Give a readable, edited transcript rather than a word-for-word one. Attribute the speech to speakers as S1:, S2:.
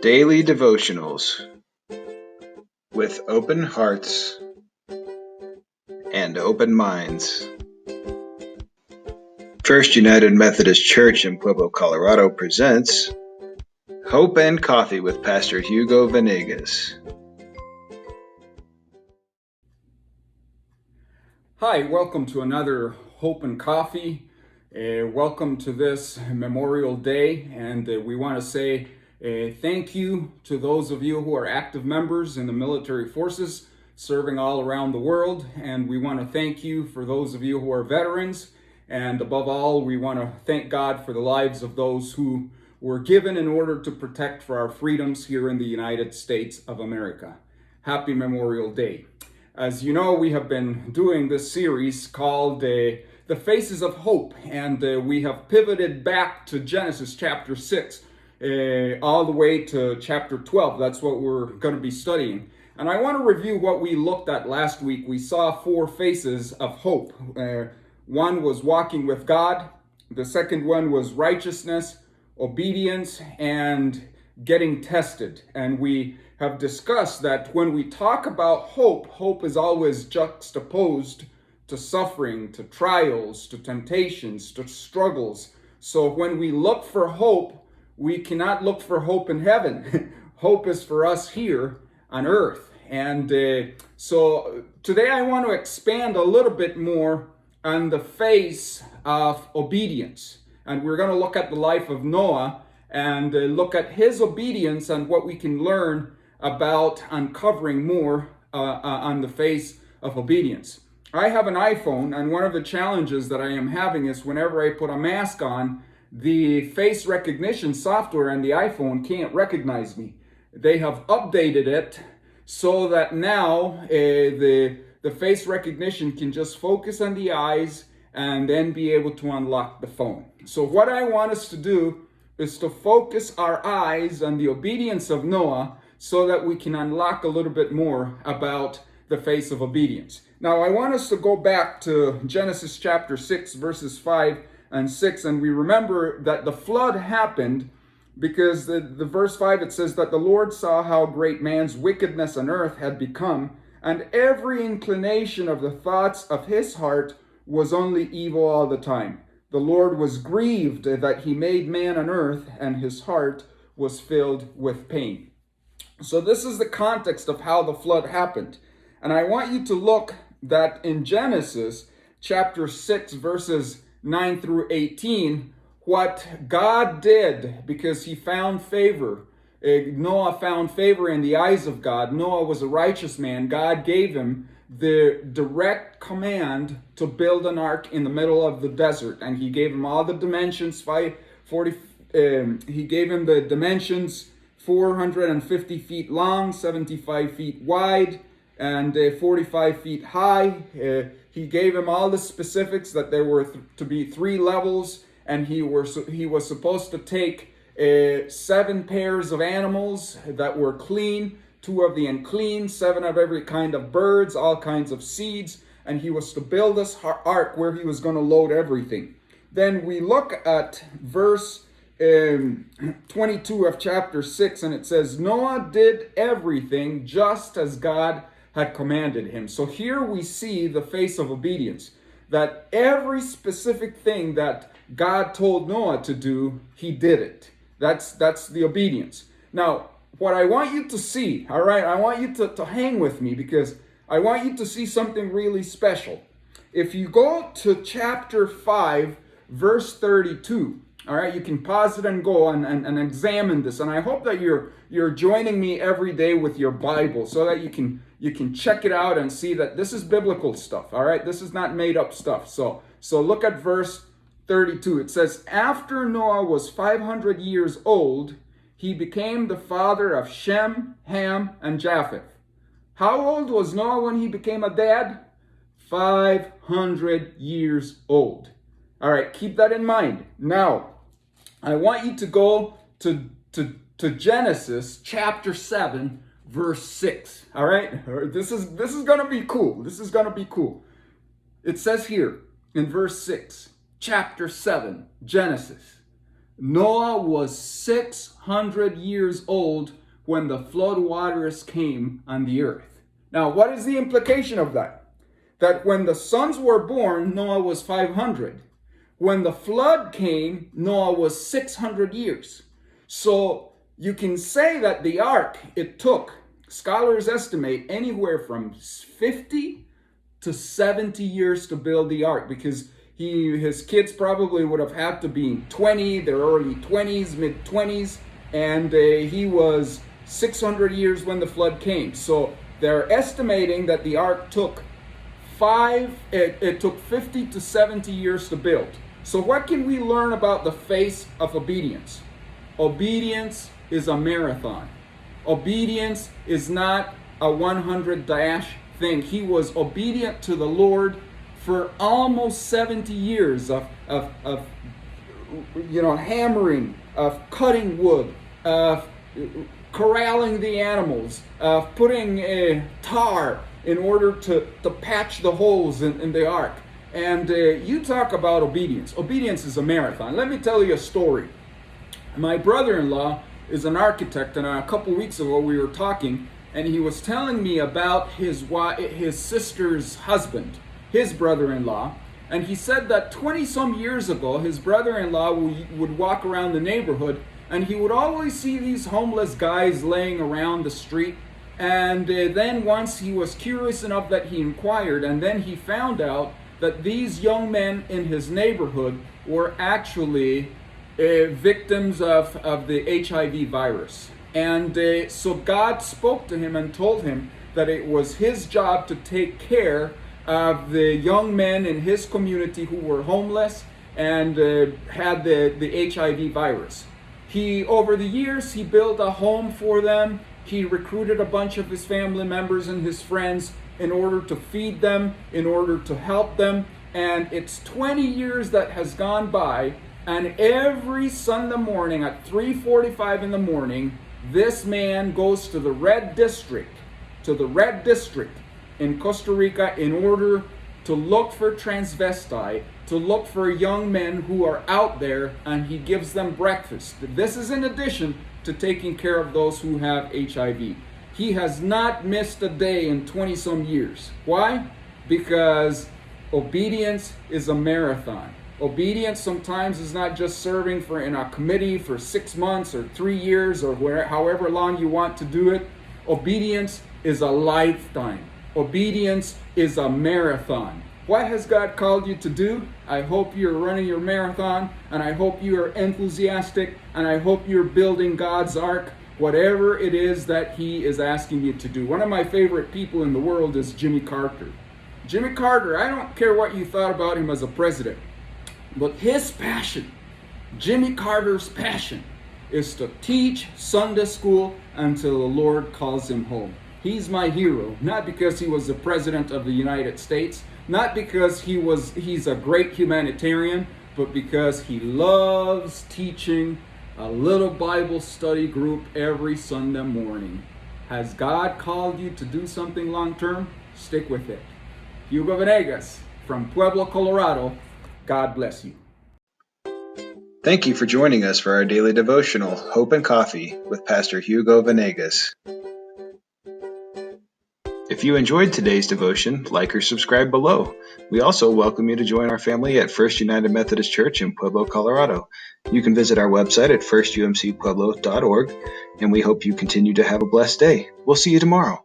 S1: Daily Devotionals with open hearts and open minds. First United Methodist Church in Pueblo, Colorado presents Hope and Coffee with Pastor Hugo Venegas.
S2: Hi, welcome to another Hope and Coffee. Welcome to this Memorial Day, and we want to say thank you to those of you who are active members in the military forces serving all around the world, and we want to thank you for those of you who are veterans, and above all, we want to thank God for the lives of those who were given in order to protect for our freedoms here in the United States of America. Happy Memorial Day. As you know, we have been doing this series called The Faces of Hope, and we have pivoted back to Genesis chapter 6 all the way to chapter 12. That's what we're going to be studying. And I want to review what we looked at last week. We saw four faces of hope. One was walking with God. The second one was righteousness, obedience, and getting tested. And we have discussed that when we talk about hope, hope is always juxtaposed to suffering, to trials, to temptations, to struggles. So when we look for hope, we cannot look for hope in heaven. Hope is for us here on earth. And so today I want to expand a little bit more on the face of obedience. And we're going to look at the life of Noah and look at his obedience and what we can learn about uncovering more on the face of obedience. I have an iPhone, and one of the challenges that I am having is whenever I put a mask on, the face recognition software on the iPhone can't recognize me. They have updated it so that now the face recognition can just focus on the eyes and then be able to unlock the phone. So what I want us to do is to focus our eyes on the obedience of Noah so that we can unlock a little bit more about the face of obedience. Now, I want us to go back to Genesis chapter 6, verses 5 and 6, and we remember that the flood happened because the verse 5, it says that the Lord saw how great man's wickedness on earth had become, and every inclination of the thoughts of his heart was only evil all the time. The Lord was grieved that he made man on earth, and his heart was filled with pain. So this is the context of how the flood happened. And I want you to look that in Genesis chapter 6, verses 9 through 18, what God did, because he found favor. Noah found favor in the eyes of God. Noah was a righteous man. God gave him the direct command to build an ark in the middle of the desert. And he gave him all the dimensions, he gave him the dimensions 450 feet long, 75 feet wide, and 45 feet high. He gave him all the specifics that there were to be 3 levels, and he was supposed to take 7 pairs of animals that were clean, 2 of the unclean, 7 of every kind of birds, all kinds of seeds, and he was to build this ark where he was going to load everything. Then we look at verse 22 of chapter 6, and it says, Noah did everything just as God had commanded him. So here we see the face of obedience, that every specific thing that God told Noah to do, he did it. That's the obedience. Now, what I want you to see, all right, I want you to hang with me because I want you to see something really special. If you go to chapter 5, verse 32, all right, you can pause it and go and examine this. And I hope that you're joining me every day with your Bible so that you can check it out and see that this is biblical stuff. All right, this is not made up stuff. So look at verse 32. It says, after Noah was 500 years old, he became the father of Shem, Ham, and Japheth. How old was Noah when he became a dad? 500 years old. All right, keep that in mind. Now, I want you to go to Genesis chapter 7, verse 6. All right? This is going to be cool. This is going to be cool. It says here in verse 6, chapter 7, Genesis, Noah was 600 years old when the flood waters came on the earth. Now, what is the implication of that? That when the sons were born, Noah was 500. When the flood came, Noah was 600 years. So you can say that the ark, it took, scholars estimate, anywhere from 50 to 70 years to build the ark, because his kids probably would have had to be 20, their early 20s, mid 20s, and he was 600 years when the flood came. So they're estimating that the ark took it took 50 to 70 years to build. So what can we learn about the face of obedience? Obedience is a marathon. Obedience is not a 100 dash thing. He was obedient to the Lord for almost 70 years of hammering, of cutting wood, of corralling the animals, of putting tar in order to patch the holes in the ark. And you talk about obedience. Obedience is a marathon. Let me tell you a story. My brother-in-law is an architect, and a couple weeks ago we were talking, and he was telling me about his sister's husband, his brother-in-law, and he said that 20-some years ago, his brother-in-law would walk around the neighborhood, and he would always see these homeless guys laying around the street. And then once he was curious enough that he inquired, and then he found out that these young men in his neighborhood were actually victims of the HIV virus. And so God spoke to him and told him that it was his job to take care of the young men in his community who were homeless and had the HIV virus. Over the years, he built a home for them. He recruited a bunch of his family members and his friends in order to feed them, in order to help them. And it's 20 years that has gone by, and every Sunday morning at 3:45 in the morning, this man goes to the red district in Costa Rica in order to look for transvestite, to look for young men who are out there, and he gives them breakfast. This is in addition to taking care of those who have HIV. He has not missed a day in 20-some years. Why? Because obedience is a marathon. Obedience sometimes is not just serving in a committee for 6 months or 3 years or however long you want to do it. Obedience is a lifetime. Obedience is a marathon. What has God called you to do? I hope you're running your marathon, and I hope you are enthusiastic, and I hope you're building God's ark, whatever it is that He is asking you to do. One of my favorite people in the world is Jimmy Carter. Jimmy Carter, I don't care what you thought about him as a president, but his passion, Jimmy Carter's passion, is to teach Sunday school until the Lord calls him home. He's my hero, not because he was the president of the United States, not because he's a great humanitarian, but because he loves teaching a little Bible study group every Sunday morning. Has God called you to do something long term? Stick with it. Hugo Venegas from Pueblo, Colorado. God bless you.
S1: Thank you for joining us for our daily devotional, Hope and Coffee, with Pastor Hugo Venegas. If you enjoyed today's devotion, like or subscribe below. We also welcome you to join our family at First United Methodist Church in Pueblo, Colorado. You can visit our website at firstumcpueblo.org, and we hope you continue to have a blessed day. We'll see you tomorrow.